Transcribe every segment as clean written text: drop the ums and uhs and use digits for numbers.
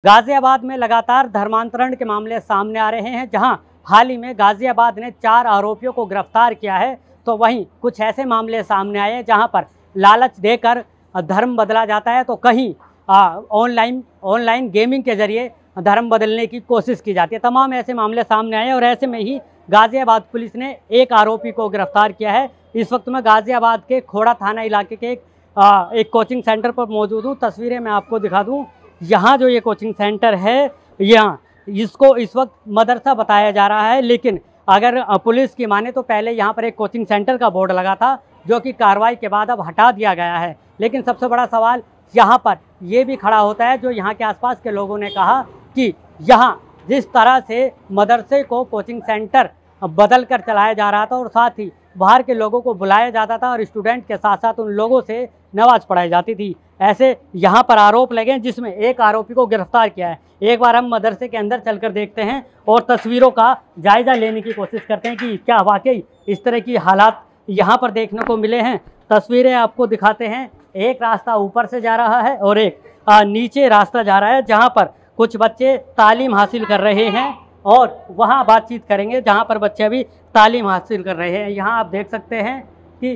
गाजियाबाद में लगातार धर्मांतरण के मामले सामने आ रहे हैं। जहां हाल ही में गाजियाबाद ने 4 आरोपियों को गिरफ्तार किया है, तो वहीं कुछ ऐसे मामले सामने आए जहां पर लालच देकर धर्म बदला जाता है, तो कहीं ऑनलाइन गेमिंग के जरिए धर्म बदलने की कोशिश की जाती है। तमाम ऐसे मामले सामने आए और ऐसे में ही गाजियाबाद पुलिस ने एक आरोपी को गिरफ्तार किया है। इस वक्त मैं गाजियाबाद के खोड़ा थाना इलाके के एक कोचिंग सेंटर पर मौजूद हूँ। तस्वीरें मैं आपको दिखा दूँ। यहाँ जो ये कोचिंग सेंटर है, यहाँ इसको इस वक्त मदरसा बताया जा रहा है, लेकिन अगर पुलिस की माने तो पहले यहाँ पर एक कोचिंग सेंटर का बोर्ड लगा था, जो कि कार्रवाई के बाद अब हटा दिया गया है। लेकिन सबसे बड़ा सवाल यहाँ पर ये भी खड़ा होता है, जो यहाँ के आसपास के लोगों ने कहा कि यहाँ जिस तरह से मदरसे को कोचिंग सेंटर बदल कर चलाया जा रहा था और साथ ही बाहर के लोगों को बुलाया जाता था और स्टूडेंट के साथ साथ उन लोगों से नमाज पढ़ाई जाती थी, ऐसे यहाँ पर आरोप लगे, जिसमें एक आरोपी को गिरफ्तार किया है। एक बार हम मदरसे के अंदर चलकर देखते हैं और तस्वीरों का जायज़ा लेने की कोशिश करते हैं कि क्या वाकई इस तरह की हालात यहाँ पर देखने को मिले हैं। तस्वीरें आपको दिखाते हैं। एक रास्ता ऊपर से जा रहा है और एक नीचे रास्ता जा रहा है, जहाँ पर कुछ बच्चे तालीम हासिल कर रहे हैं और वहाँ बातचीत करेंगे जहाँ पर बच्चे अभी तालीम हासिल कर रहे हैं। यहाँ आप देख सकते हैं कि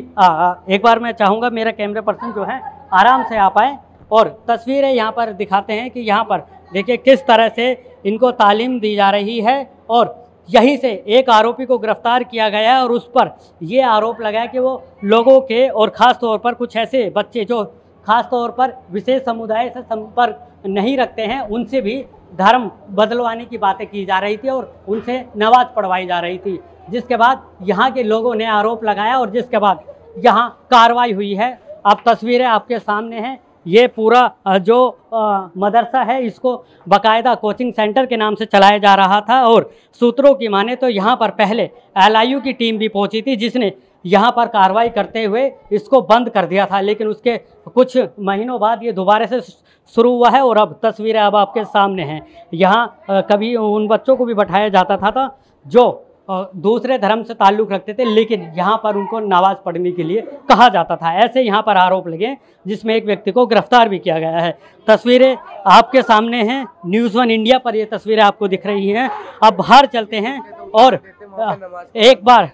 एक बार मैं चाहूँगा मेरा कैमरा पर्सन जो है आराम से आ पाए और तस्वीरें यहाँ पर दिखाते हैं कि यहाँ पर देखिए किस तरह से इनको तालीम दी जा रही है। और यहीं से एक आरोपी को गिरफ्तार किया गया है और उस पर ये आरोप लगाया कि वो लोगों के और ख़ास तौर पर कुछ ऐसे बच्चे जो ख़ास तौर पर विशेष समुदाय से संपर्क नहीं रखते हैं, उनसे भी धर्म बदलवाने की बातें की जा रही थी और उनसे नमाज पढ़वाई जा रही थी, जिसके बाद यहाँ के लोगों ने आरोप लगाया और जिसके बाद यहाँ कार्रवाई हुई है। अब तस्वीरें आपके सामने हैं। ये पूरा जो मदरसा है, इसको बाकायदा कोचिंग सेंटर के नाम से चलाया जा रहा था और सूत्रों की माने तो यहाँ पर पहले LIU की टीम भी पहुँची थी, जिसने यहाँ पर कार्रवाई करते हुए इसको बंद कर दिया था। लेकिन उसके कुछ महीनों बाद ये दोबारा से शुरू हुआ है और अब तस्वीरें अब आपके सामने हैं। यहाँ कभी उन बच्चों को भी बैठाया जाता था जो दूसरे धर्म से ताल्लुक़ रखते थे, लेकिन यहाँ पर उनको नमाज पढ़ने के लिए कहा जाता था। ऐसे यहाँ पर आरोप लगे, जिसमें एक व्यक्ति को गिरफ्तार भी किया गया है। तस्वीरें आपके सामने हैं। न्यूज़ 1 इंडिया पर ये तस्वीरें आपको दिख रही हैं। अब बाहर चलते हैं और एक बार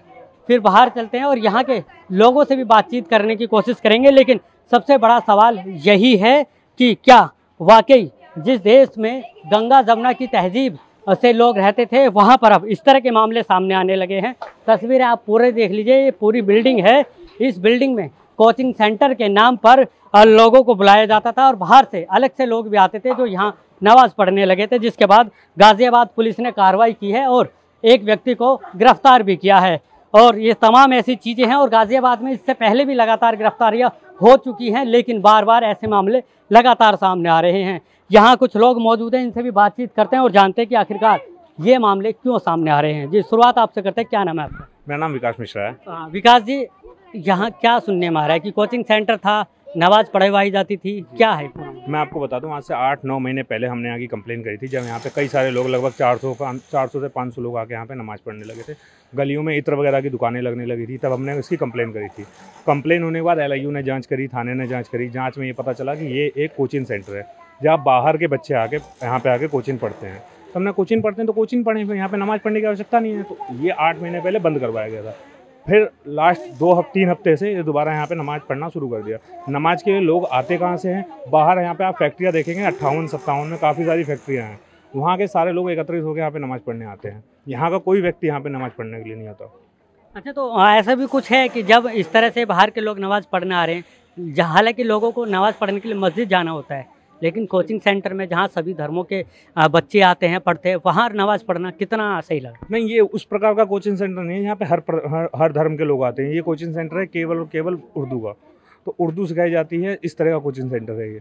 फिर बाहर चलते हैं और यहाँ के लोगों से भी बातचीत करने की कोशिश करेंगे। लेकिन सबसे बड़ा सवाल यही है कि क्या वाकई जिस देश में गंगा जमुना की तहजीब से लोग रहते थे, वहाँ पर अब इस तरह के मामले सामने आने लगे हैं। तस्वीरें आप पूरे देख लीजिए। ये पूरी बिल्डिंग है। इस बिल्डिंग में कोचिंग सेंटर के नाम पर लोगों को बुलाया जाता था और बाहर से अलग से लोग भी आते थे जो यहाँ नमाज पढ़ने लगे थे, जिसके बाद गाजियाबाद पुलिस ने कार्रवाई की है और एक व्यक्ति को गिरफ्तार भी किया है। और ये तमाम ऐसी चीज़ें हैं और गाजियाबाद में इससे पहले भी लगातार गिरफ्तारियाँ हो चुकी हैं, लेकिन बार बार ऐसे मामले लगातार सामने आ रहे हैं। यहाँ कुछ लोग मौजूद हैं, इनसे भी बातचीत करते हैं और जानते हैं कि आखिरकार ये मामले क्यों सामने आ रहे हैं। जी, शुरुआत आपसे करते हैं। क्या नाम है आपका? मेरा नाम विकास मिश्रा है। विकास जी, यहाँ क्या सुनने में आ रहा है कि कोचिंग सेंटर था, नमाज पढ़वाई जाती थी, क्या है? मैं आपको बता दूं, आज से 8-9 महीने पहले हमने यहाँ की कंप्लेन करी थी, जब यहाँ पे कई सारे लोग, लगभग 400 से 500 लोग आके यहाँ पे नमाज़ पढ़ने लगे थे। गलियों में इत्र वगैरह की दुकानें लगने लगी थी, तब हमने इसकी कंप्लेन करी थी। कंप्लेन होने के बाद LIU ने जांच करी, थाने ने जांच करी। जांच में ये पता चला कि ये एक कोचिंग सेंटर है, जहाँ बाहर के बच्चे आके यहाँ पे आके कोचिंग पढ़ते हैं। तो हमने कोचिंग पढ़ते हैं तो कोचिंग पढ़ें, फिर यहाँ पे नमाज़ पढ़ने की आवश्यकता नहीं है। तो ये 8 महीने पहले बंद करवाया गया था। फिर लास्ट 2-3 हफ्ते से ये दोबारा यहाँ पे नमाज़ पढ़ना शुरू कर दिया। नमाज के लिए लोग आते कहाँ से हैं? बाहर यहाँ पे आप फैक्ट्रियाँ देखेंगे, 58-57 में काफ़ी सारी फैक्ट्रियाँ हैं। वहाँ के सारे लोग एकत्रित होकर यहाँ पे नमाज़ पढ़ने आते हैं। यहाँ का कोई व्यक्ति यहाँ पे नमाज़ पढ़ने के लिए नहीं आता। अच्छा, तो ऐसा भी कुछ है कि जब इस तरह से बाहर के लोग नमाज़ पढ़ने आ रहे हैं, हालांकि लोगों को नमाज़ पढ़ने के लिए मस्जिद जाना होता है, लेकिन कोचिंग सेंटर में जहाँ सभी धर्मों के बच्चे आते हैं, पढ़ते हैं, वहाँ नमाज़ पढ़ना कितना सही लगा? नहीं, ये उस प्रकार का कोचिंग सेंटर नहीं है। यहाँ पे हर धर्म के लोग आते हैं। ये कोचिंग सेंटर है केवल और केवल उर्दू का, तो उर्दू सिखाई जाती है। इस तरह का कोचिंग सेंटर है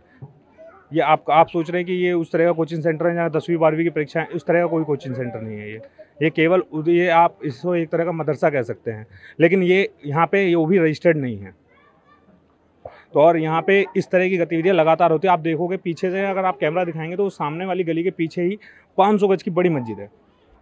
ये आप सोच रहे हैं कि ये उस तरह का कोचिंग सेंटर है जहाँ 10वीं 12वीं की परीक्षा है, उस तरह का कोई कोचिंग सेंटर नहीं है ये केवल ये आप इसको एक तरह का मदरसा कह सकते हैं। लेकिन ये यहाँ पे ये भी रजिस्टर्ड नहीं है। तो और यहाँ पे इस तरह की गतिविधियाँ लगातार होती है। आप देखोगे पीछे से, अगर आप कैमरा दिखाएंगे तो सामने वाली गली के पीछे ही 500 गज की बड़ी मस्जिद है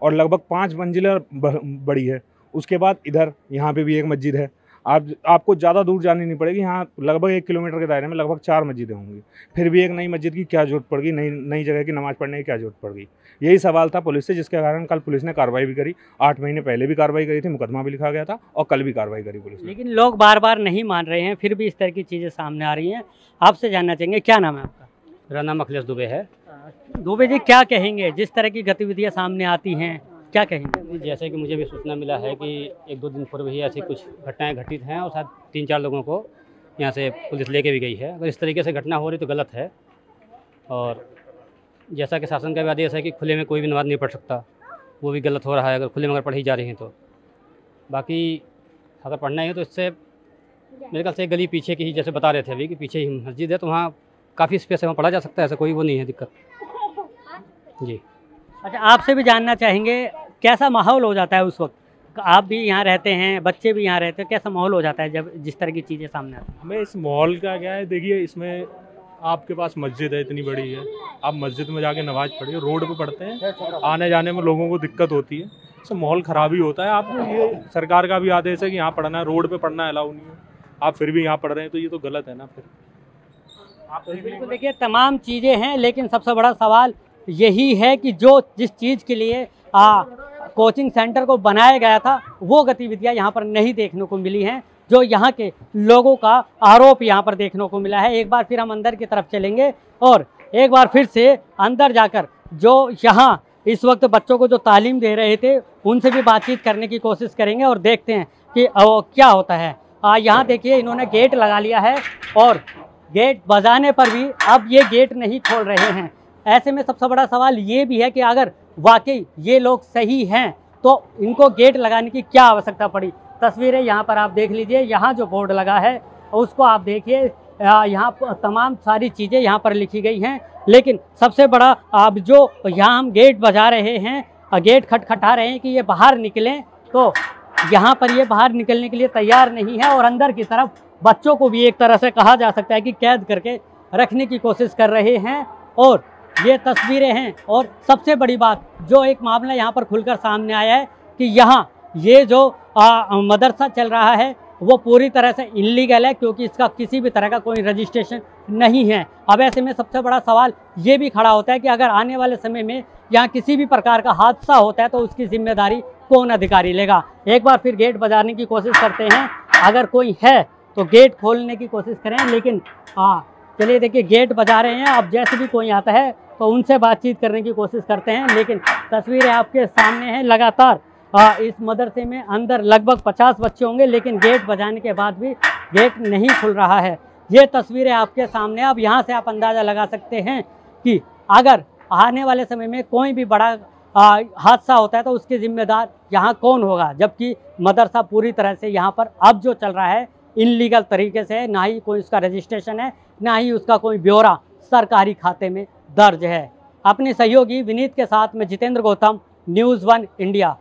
और लगभग 5 मंजिला बड़ी है। उसके बाद इधर यहाँ पे भी एक मस्जिद है। आपको ज़्यादा दूर जानी नहीं पड़ेगी। यहाँ लगभग 1 किलोमीटर के दायरे में लगभग 4 मस्जिदें होंगी, फिर भी एक नई मस्जिद की क्या ज़रूरत पड़ गई, नई जगह की नमाज़ पढ़ने की क्या ज़रूरत पड़ गई। यही सवाल था पुलिस से, जिसके कारण कल पुलिस ने कार्रवाई भी करी। 8 महीने पहले भी कार्रवाई करी थी, मुकदमा भी लिखा गया था और कल भी कार्रवाई करी पुलिस ने। लेकिन लोग बार बार नहीं मान रहे हैं, फिर भी इस तरह की चीज़ें सामने आ रही हैं। आपसे जानना चाहेंगे, क्या नाम है आपका? मेरा नाम अखिलेश दुबे है। दुबे जी, क्या कहेंगे जिस तरह की गतिविधियां सामने आती हैं, क्या कहेंगे? जैसे कि मुझे भी सूचना मिला है कि 1-2 दिन पूर्व ही ऐसी कुछ घटनाएं घटित हैं और शायद 3-4 लोगों को यहाँ से पुलिस लेके भी गई है। अगर इस तरीके से घटना हो रही तो गलत है, और जैसा कि शासन का भी आदेश है कि खुले में कोई भी नमाज़ नहीं पढ़ सकता, वो भी गलत हो रहा है अगर खुले में अगर पढ़ी जा रही हैं तो। बाकी अगर पढ़ना ही है तो इससे मेरे ख्याल से गली पीछे की ही, जैसे बता रहे थे अभी कि पीछे ही मस्जिद है, तो वहाँ काफ़ी स्पेस है, वहाँ पढ़ा जा सकता है, ऐसा कोई वो नहीं है दिक्कत जी। अच्छा, आपसे भी जानना चाहेंगे, कैसा माहौल हो जाता है उस वक्त? आप भी यहाँ रहते हैं, बच्चे भी यहाँ रहते हैं, कैसा माहौल हो जाता है जब जिस तरह की चीज़ें सामने आती हैं? हमें इस माहौल का क्या है, देखिए इसमें आपके पास मस्जिद है इतनी बड़ी है, आप मस्जिद में जाके नमाज़ पढ़िए, रोड पे पढ़ते हैं, आने जाने में लोगों को दिक्कत होती है, इससे माहौल ख़राब ही होता है। आपको ये सरकार का भी आदेश है कि यहाँ पढ़ना है, रोड पे पढ़ना अलाउ नहीं है, आप फिर भी यहाँ पढ़ रहे हैं तो ये तो गलत है ना। फिर आप बिल्कुल, देखिए तमाम चीज़ें हैं, लेकिन सबसे बड़ा सवाल यही है कि जिस चीज़ के लिए कोचिंग सेंटर को बनाया गया था, वो गतिविधियां यहाँ पर नहीं देखने को मिली हैं, जो यहाँ के लोगों का आरोप यहाँ पर देखने को मिला है। एक बार फिर हम अंदर की तरफ चलेंगे और एक बार फिर से अंदर जाकर जो यहाँ इस वक्त बच्चों को जो तालीम दे रहे थे उनसे भी बातचीत करने की कोशिश करेंगे और देखते हैं कि क्या होता है। यहाँ देखिए, इन्होंने गेट लगा लिया है और गेट बजाने पर भी अब ये गेट नहीं खोल रहे हैं। ऐसे में सबसे बड़ा सवाल ये भी है कि अगर वाकई ये लोग सही हैं तो इनको गेट लगाने की क्या आवश्यकता पड़ी। तस्वीरें यहाँ पर आप देख लीजिए, यहाँ जो बोर्ड लगा है उसको आप देखिए, यहाँ तमाम सारी चीज़ें यहाँ पर लिखी गई हैं, लेकिन सबसे बड़ा अब जो यहाँ हम गेट बजा रहे हैं, गेट खटखटा रहे हैं कि ये बाहर निकलें, तो यहाँ पर ये बाहर निकलने के लिए तैयार नहीं है और अंदर की तरफ बच्चों को भी एक तरह से कहा जा सकता है कि कैद करके रखने की कोशिश कर रहे हैं। और ये तस्वीरें हैं, और सबसे बड़ी बात जो एक मामला यहाँ पर खुलकर सामने आया है कि यहाँ ये जो मदरसा चल रहा है वो पूरी तरह से इल्लीगल है, क्योंकि इसका किसी भी तरह का कोई रजिस्ट्रेशन नहीं है। अब ऐसे में सबसे बड़ा सवाल ये भी खड़ा होता है कि अगर आने वाले समय में यहाँ किसी भी प्रकार का हादसा होता है तो उसकी जिम्मेदारी कौन अधिकारी लेगा। एक बार फिर गेट बजाने की कोशिश करते हैं, अगर कोई है तो गेट खोलने की कोशिश करें, लेकिन चलिए देखिए गेट बजा रहे हैं। अब जैसे भी कोई आता है तो उनसे बातचीत करने की कोशिश करते हैं, लेकिन तस्वीरें आपके सामने हैं। लगातार इस मदरसे में अंदर लगभग 50 बच्चे होंगे, लेकिन गेट बजाने के बाद भी गेट नहीं खुल रहा है। ये तस्वीरें आपके सामने। अब यहाँ से आप अंदाज़ा लगा सकते हैं कि अगर आने वाले समय में कोई भी बड़ा हादसा होता है तो उसके जिम्मेदार यहाँ कौन होगा, जबकि मदरसा पूरी तरह से यहाँ पर अब जो चल रहा है इल्लीगल तरीके से है, ना ही कोई उसका रजिस्ट्रेशन है, ना ही उसका कोई ब्यौरा सरकारी खाते में दर्ज है। अपने सहयोगी विनीत के साथ में जितेंद्र गौतम, न्यूज़ 1 इंडिया।